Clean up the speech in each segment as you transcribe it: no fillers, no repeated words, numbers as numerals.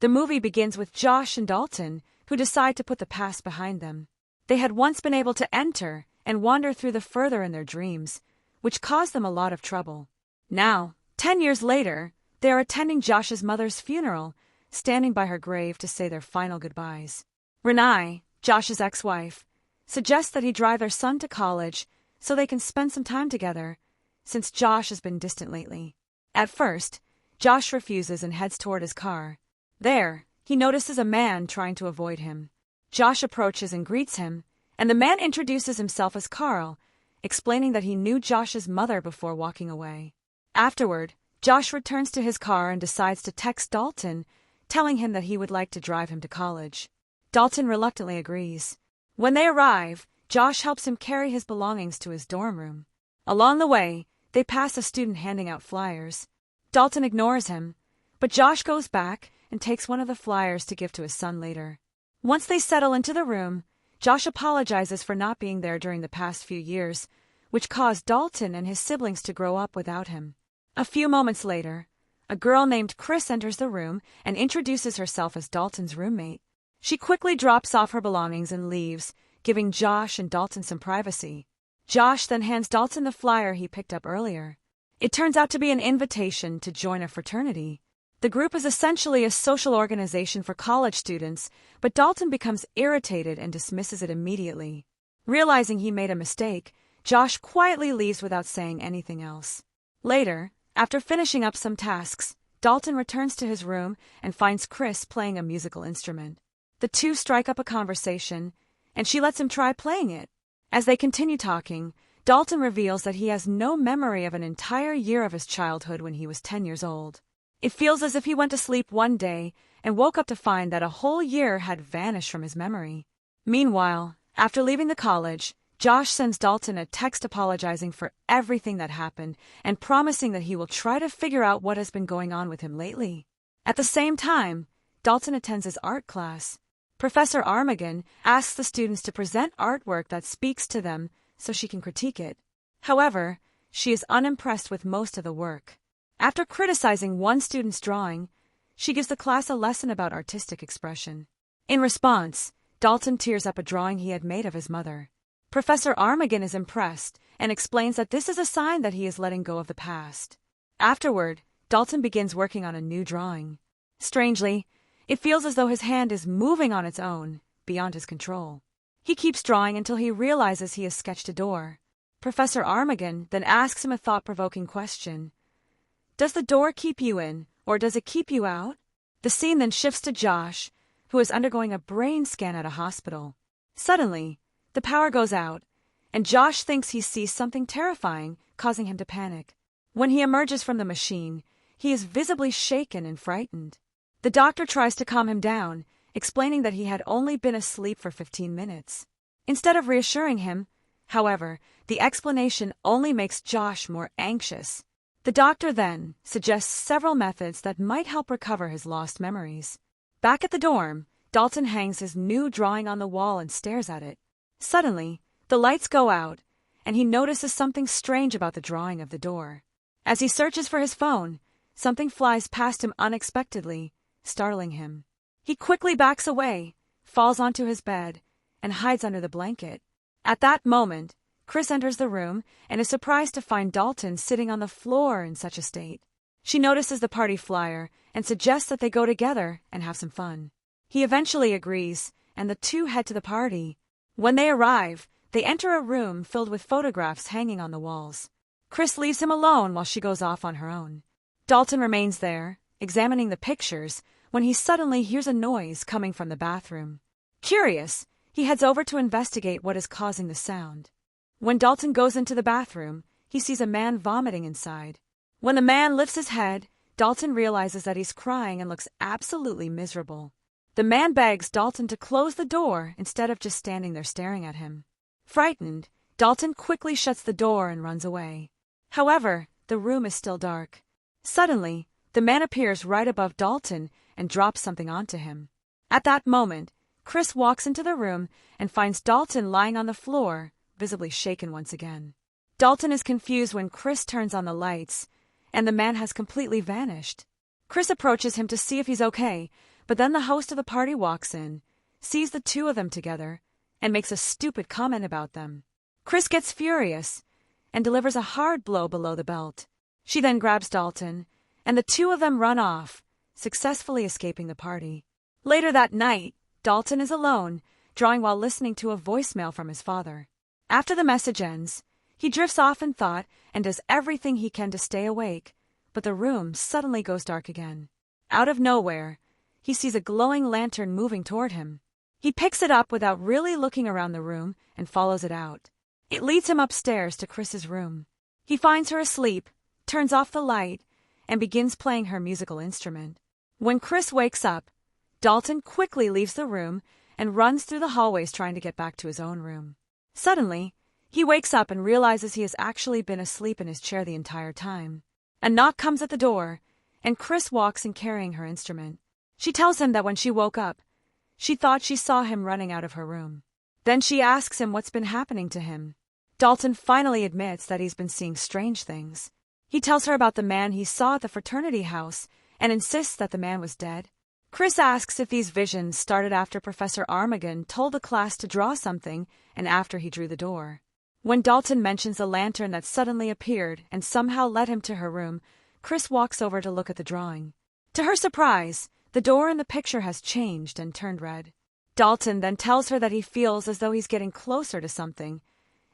The movie begins with Josh and Dalton, who decide to put the past behind them. They had once been able to enter and wander through the further in their dreams, which caused them a lot of trouble. Now, 10 years later, they are attending Josh's mother's funeral, standing by her grave to say their final goodbyes. Renai, Josh's ex-wife, suggests that he drive their son to college so they can spend some time together, since Josh has been distant lately. At first, Josh refuses and heads toward his car. There, he notices a man trying to avoid him. Josh approaches and greets him, and the man introduces himself as Carl, explaining that he knew Josh's mother before walking away. Afterward, Josh returns to his car and decides to text Dalton, telling him that he would like to drive him to college. Dalton reluctantly agrees. When they arrive, Josh helps him carry his belongings to his dorm room. Along the way, they pass a student handing out flyers. Dalton ignores him, but Josh goes back and takes one of the flyers to give to his son later. Once they settle into the room, Josh apologizes for not being there during the past few years, which caused Dalton and his siblings to grow up without him. A few moments later, a girl named Chris enters the room and introduces herself as Dalton's roommate. She quickly drops off her belongings and leaves, giving Josh and Dalton some privacy. Josh then hands Dalton the flyer he picked up earlier. It turns out to be an invitation to join a fraternity. The group is essentially a social organization for college students, but Dalton becomes irritated and dismisses it immediately. Realizing he made a mistake, Josh quietly leaves without saying anything else. Later, after finishing up some tasks, Dalton returns to his room and finds Chris playing a musical instrument. The two strike up a conversation, and she lets him try playing it. As they continue talking, Dalton reveals that he has no memory of an entire year of his childhood when he was 10 years old. It feels as if he went to sleep one day and woke up to find that a whole year had vanished from his memory. Meanwhile, after leaving the college, Josh sends Dalton a text apologizing for everything that happened and promising that he will try to figure out what has been going on with him lately. At the same time, Dalton attends his art class. Professor Armagon asks the students to present artwork that speaks to them so she can critique it. However, she is unimpressed with most of the work. After criticizing one student's drawing, she gives the class a lesson about artistic expression. In response, Dalton tears up a drawing he had made of his mother. Professor Armagon is impressed and explains that this is a sign that he is letting go of the past. Afterward, Dalton begins working on a new drawing. Strangely, it feels as though his hand is moving on its own, beyond his control. He keeps drawing until he realizes he has sketched a door. Professor Armagon then asks him a thought-provoking question. Does the door keep you in, or does it keep you out? The scene then shifts to Josh, who is undergoing a brain scan at a hospital. Suddenly, the power goes out, and Josh thinks he sees something terrifying, causing him to panic. When he emerges from the machine, he is visibly shaken and frightened. The doctor tries to calm him down, explaining that he had only been asleep for 15 minutes. Instead of reassuring him, however, the explanation only makes Josh more anxious. The doctor then suggests several methods that might help recover his lost memories. Back at the dorm, Dalton hangs his new drawing on the wall and stares at it. Suddenly, the lights go out, and he notices something strange about the drawing of the door. As he searches for his phone, something flies past him unexpectedly, startling him. He quickly backs away, falls onto his bed, and hides under the blanket. At that moment, Chris enters the room and is surprised to find Dalton sitting on the floor in such a state. She notices the party flyer and suggests that they go together and have some fun. He eventually agrees, and the two head to the party. When they arrive, they enter a room filled with photographs hanging on the walls. Chris leaves him alone while she goes off on her own. Dalton remains there, examining the pictures, when he suddenly hears a noise coming from the bathroom. Curious, he heads over to investigate what is causing the sound. When Dalton goes into the bathroom, he sees a man vomiting inside. When the man lifts his head, Dalton realizes that he's crying and looks absolutely miserable. The man begs Dalton to close the door instead of just standing there staring at him. Frightened, Dalton quickly shuts the door and runs away. However, the room is still dark. Suddenly, the man appears right above Dalton and drops something onto him. At that moment, Chris walks into the room and finds Dalton lying on the floor, visibly shaken once again. Dalton is confused when Chris turns on the lights, and the man has completely vanished. Chris approaches him to see if he's okay, But then the host of the party walks in, sees the two of them together, and makes a stupid comment about them. Chris gets furious and delivers a hard blow below the belt. She then grabs Dalton, and the two of them run off, successfully escaping the party. Later that night, Dalton is alone, drawing while listening to a voicemail from his father. After the message ends, he drifts off in thought and does everything he can to stay awake, but the room suddenly goes dark again. Out of nowhere, he sees a glowing lantern moving toward him. He picks it up without really looking around the room and follows it out. It leads him upstairs to Chris's room. He finds her asleep, turns off the light, and begins playing her musical instrument. When Chris wakes up, Dalton quickly leaves the room and runs through the hallways trying to get back to his own room. Suddenly, he wakes up and realizes he has actually been asleep in his chair the entire time. A knock comes at the door, and Chris walks in carrying her instrument. She tells him that when she woke up, she thought she saw him running out of her room. Then she asks him what's been happening to him. Dalton finally admits that he's been seeing strange things. He tells her about the man he saw at the fraternity house and insists that the man was dead. Chris asks if these visions started after Professor Armagon told the class to draw something and after he drew the door. When Dalton mentions a lantern that suddenly appeared and somehow led him to her room, Chris walks over to look at the drawing. To her surprise, the door in the picture has changed and turned red. Dalton then tells her that he feels as though he's getting closer to something,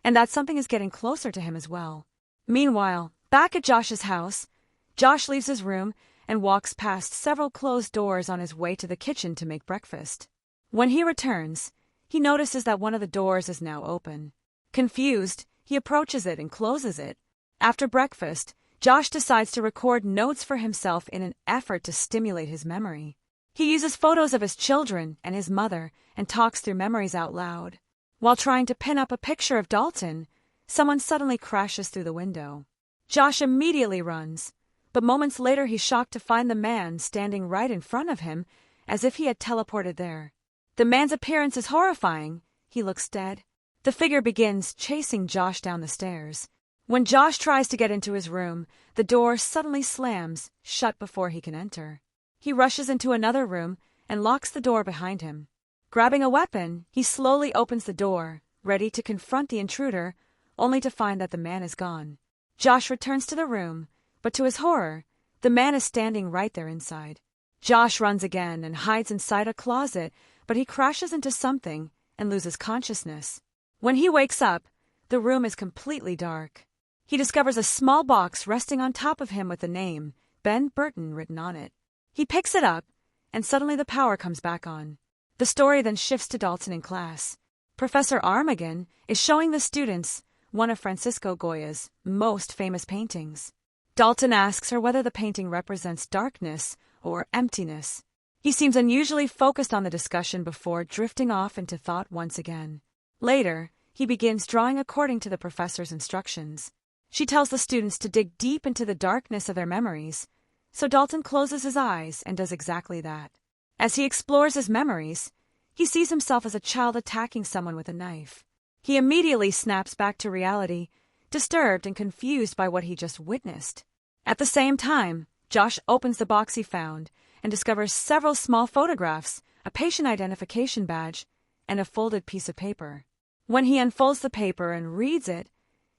and that something is getting closer to him as well. Meanwhile, back at Josh's house, Josh leaves his room and walks past several closed doors on his way to the kitchen to make breakfast. When he returns, he notices that one of the doors is now open. Confused, he approaches it and closes it. After breakfast, Josh decides to record notes for himself in an effort to stimulate his memory. He uses photos of his children and his mother and talks through memories out loud. While trying to pin up a picture of Dalton, someone suddenly crashes through the window. Josh immediately runs, but moments later he's shocked to find the man standing right in front of him, as if he had teleported there. The man's appearance is horrifying. He looks dead. The figure begins chasing Josh down the stairs. When Josh tries to get into his room, the door suddenly slams shut before he can enter. He rushes into another room and locks the door behind him. Grabbing a weapon, he slowly opens the door, ready to confront the intruder, only to find that the man is gone. Josh returns to the room, but to his horror, the man is standing right there inside. Josh runs again and hides inside a closet, but he crashes into something and loses consciousness. When he wakes up, the room is completely dark. He discovers a small box resting on top of him with the name, Ben Burton, written on it. He picks it up, and suddenly the power comes back on. The story then shifts to Dalton in class. Professor Armagon is showing the students one of Francisco Goya's most famous paintings. Dalton asks her whether the painting represents darkness or emptiness. He seems unusually focused on the discussion before drifting off into thought once again. Later, he begins drawing according to the professor's instructions. She tells the students to dig deep into the darkness of their memories, so Dalton closes his eyes and does exactly that. As he explores his memories, he sees himself as a child attacking someone with a knife. He immediately snaps back to reality, disturbed and confused by what he just witnessed. At the same time, Josh opens the box he found and discovers several small photographs, a patient identification badge, and a folded piece of paper. When he unfolds the paper and reads it,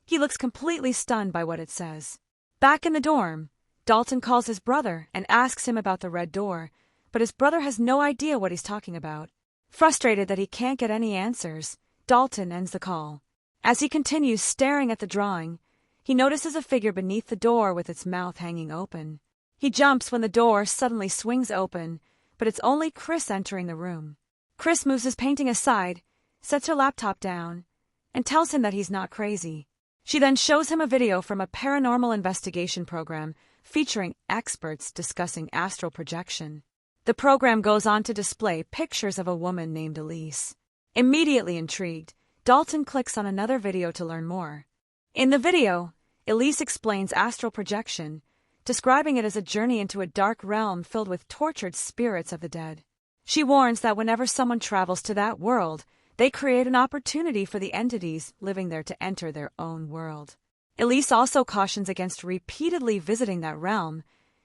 he looks completely stunned by what it says. Back in the dorm, Dalton calls his brother and asks him about the red door, but his brother has no idea what he's talking about. Frustrated that he can't get any answers, Dalton ends the call. As he continues staring at the drawing, he notices a figure beneath the door with its mouth hanging open. He jumps when the door suddenly swings open, but it's only Chris entering the room. Chris moves his painting aside, sets her laptop down, and tells him that he's not crazy. She then shows him a video from a paranormal investigation program featuring experts discussing astral projection. The program goes on to display pictures of a woman named Elise. Immediately intrigued, Dalton clicks on another video to learn more. In the video, Elise explains astral projection, describing it as a journey into a dark realm filled with tortured spirits of the dead. She warns that whenever someone travels to that world, they create an opportunity for the entities living there to enter their own world. Elise also cautions against repeatedly visiting that realm,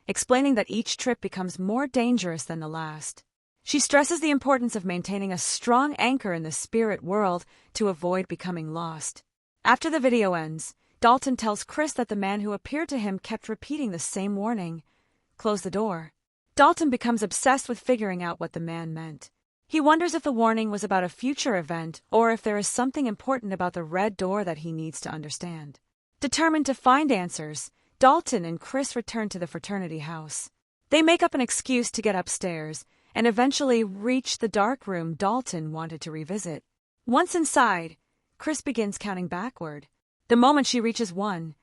explaining that each trip becomes more dangerous than the last. She stresses the importance of maintaining a strong anchor in the spirit world to avoid becoming lost. After the video ends, Dalton tells Chris that the man who appeared to him kept repeating the same warning: "Close the door." Dalton becomes obsessed with figuring out what the man meant. He wonders if the warning was about a future event or if there is something important about the red door that he needs to understand. Determined to find answers, Dalton and Chris return to the fraternity house. They make up an excuse to get upstairs and eventually reach the dark room Dalton wanted to revisit. Once inside, Chris begins counting backward. The moment she reaches 1,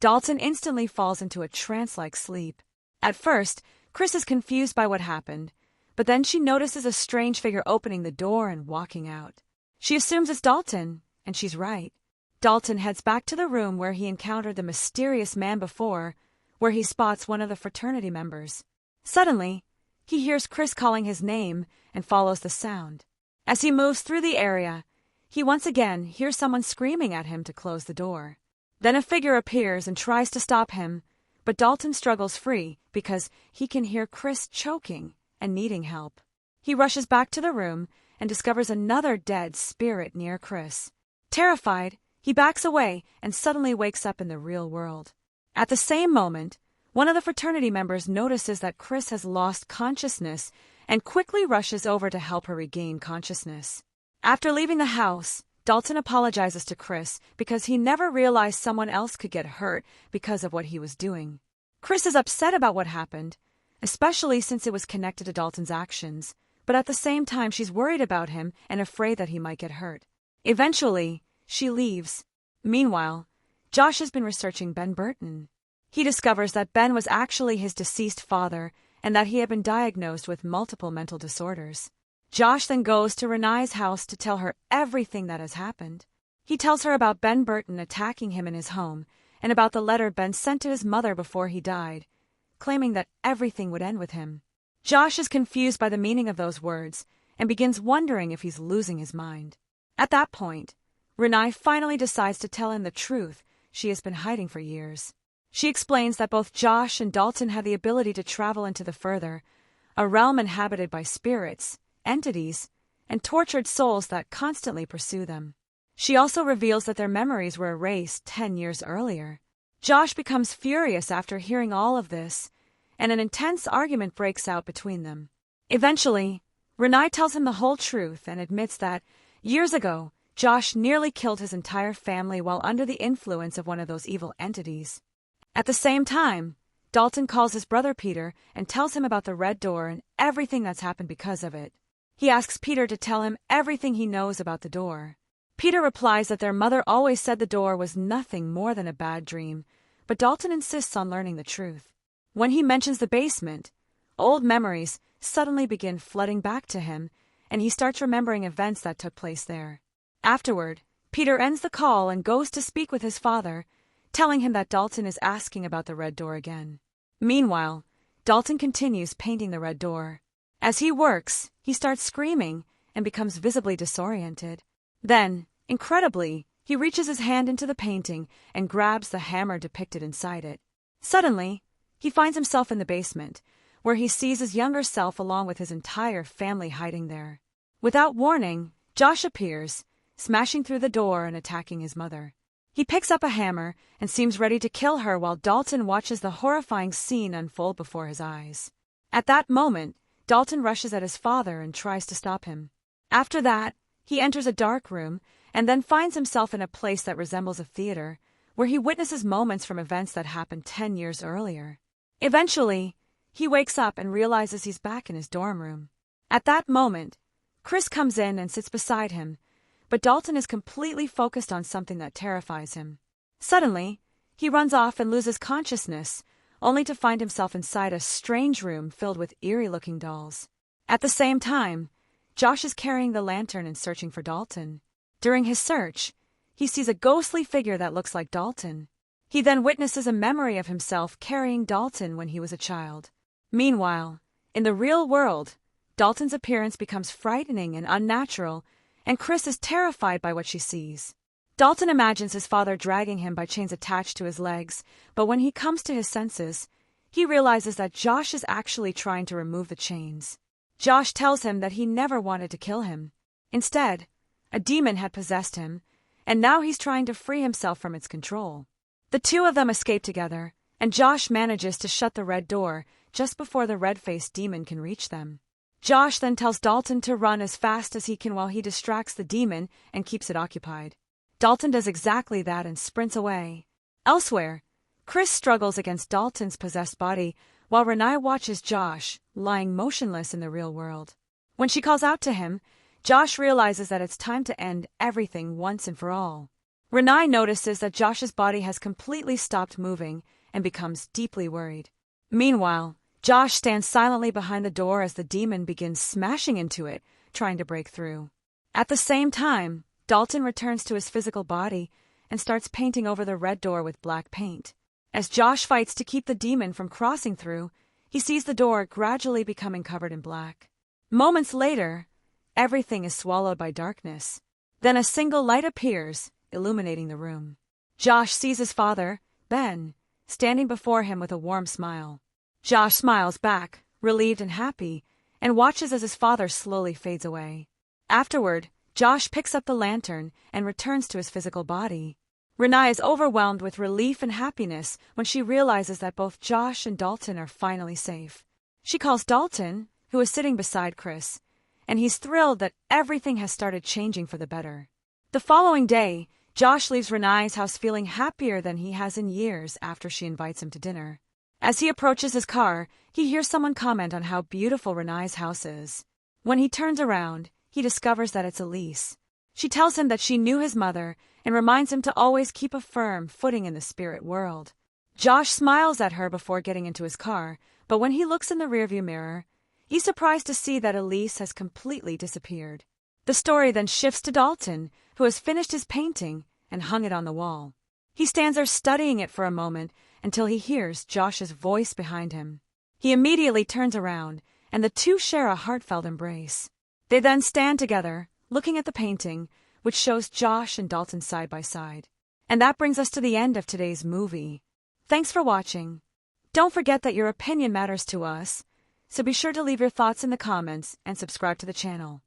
Dalton instantly falls into a trance-like sleep. At first, Chris is confused by what happened, but then she notices a strange figure opening the door and walking out. She assumes it's Dalton, and she's right. Dalton heads back to the room where he encountered the mysterious man before, where he spots one of the fraternity members. Suddenly, he hears Chris calling his name and follows the sound. As he moves through the area, he once again hears someone screaming at him to close the door. Then a figure appears and tries to stop him, but Dalton struggles free because he can hear Chris choking and needing help. He rushes back to the room and discovers another dead spirit near Chris. Terrified, he backs away and suddenly wakes up in the real world. At the same moment, one of the fraternity members notices that Chris has lost consciousness and quickly rushes over to help her regain consciousness. After leaving the house, Dalton apologizes to Chris because he never realized someone else could get hurt because of what he was doing. Chris is upset about what happened, especially since it was connected to Dalton's actions, but at the same time she's worried about him and afraid that he might get hurt. Eventually, she leaves. Meanwhile, Josh has been researching Ben Burton. He discovers that Ben was actually his deceased father and that he had been diagnosed with multiple mental disorders. Josh then goes to Renai's house to tell her everything that has happened. He tells her about Ben Burton attacking him in his home and about the letter Ben sent to his mother before he died, claiming that everything would end with him. Josh is confused by the meaning of those words and begins wondering if he's losing his mind. At that point, Renai finally decides to tell him the truth she has been hiding for years. She explains that both Josh and Dalton have the ability to travel into the further, a realm inhabited by spirits, entities, and tortured souls that constantly pursue them. She also reveals that their memories were erased 10 years earlier. Josh becomes furious after hearing all of this, and an intense argument breaks out between them. Eventually, Renai tells him the whole truth and admits that, years ago, Josh nearly killed his entire family while under the influence of one of those evil entities. At the same time, Dalton calls his brother Peter and tells him about the red door and everything that's happened because of it. He asks Peter to tell him everything he knows about the door. Peter replies that their mother always said the door was nothing more than a bad dream, but Dalton insists on learning the truth. When he mentions the basement, old memories suddenly begin flooding back to him, and he starts remembering events that took place there. Afterward, Peter ends the call and goes to speak with his father, telling him that Dalton is asking about the red door again. Meanwhile, Dalton continues painting the red door. As he works, he starts screaming and becomes visibly disoriented. Then, incredibly, he reaches his hand into the painting and grabs the hammer depicted inside it. Suddenly, he finds himself in the basement, where he sees his younger self along with his entire family hiding there. Without warning, Josh appears, smashing through the door and attacking his mother. He picks up a hammer and seems ready to kill her while Dalton watches the horrifying scene unfold before his eyes. At that moment, Dalton rushes at his father and tries to stop him. After that, he enters a dark room and then finds himself in a place that resembles a theater, where he witnesses moments from events that happened 10 years earlier. Eventually, he wakes up and realizes he's back in his dorm room. At that moment, Chris comes in and sits beside him, but Dalton is completely focused on something that terrifies him. Suddenly, he runs off and loses consciousness, only to find himself inside a strange room filled with eerie-looking dolls. At the same time, Josh is carrying the lantern and searching for Dalton. During his search, he sees a ghostly figure that looks like Dalton. He then witnesses a memory of himself carrying Dalton when he was a child. Meanwhile, in the real world, Dalton's appearance becomes frightening and unnatural, and Chris is terrified by what she sees. Dalton imagines his father dragging him by chains attached to his legs, but when he comes to his senses, he realizes that Josh is actually trying to remove the chains. Josh tells him that he never wanted to kill him. Instead, a demon had possessed him, and now he's trying to free himself from its control. The two of them escape together, and Josh manages to shut the red door just before the red-faced demon can reach them. Josh then tells Dalton to run as fast as he can while he distracts the demon and keeps it occupied. Dalton does exactly that and sprints away. Elsewhere, Chris struggles against Dalton's possessed body while Renai watches Josh, lying motionless in the real world. When she calls out to him, Josh realizes that it's time to end everything once and for all. Renai notices that Josh's body has completely stopped moving and becomes deeply worried. Meanwhile, Josh stands silently behind the door as the demon begins smashing into it, trying to break through. At the same time, Dalton returns to his physical body and starts painting over the red door with black paint. As Josh fights to keep the demon from crossing through, he sees the door gradually becoming covered in black. Moments later, everything is swallowed by darkness. Then a single light appears, illuminating the room. Josh sees his father, Ben, standing before him with a warm smile. Josh smiles back, relieved and happy, and watches as his father slowly fades away. Afterward, Josh picks up the lantern and returns to his physical body. Renai is overwhelmed with relief and happiness when she realizes that both Josh and Dalton are finally safe. She calls Dalton, who is sitting beside Chris, and he's thrilled that everything has started changing for the better. The following day, Josh leaves Renai's house feeling happier than he has in years after she invites him to dinner. As he approaches his car, he hears someone comment on how beautiful Renai's house is. When he turns around, he discovers that it's Elise. She tells him that she knew his mother and reminds him to always keep a firm footing in the spirit world. Josh smiles at her before getting into his car, but when he looks in the rearview mirror, he's surprised to see that Elise has completely disappeared. The story then shifts to Dalton, who has finished his painting and hung it on the wall. He stands there studying it for a moment until he hears Josh's voice behind him. He immediately turns around, and the two share a heartfelt embrace. They then stand together, looking at the painting, which shows Josh and Dalton side by side. And that brings us to the end of today's movie. Thanks for watching. Don't forget that your opinion matters to us, so be sure to leave your thoughts in the comments and subscribe to the channel.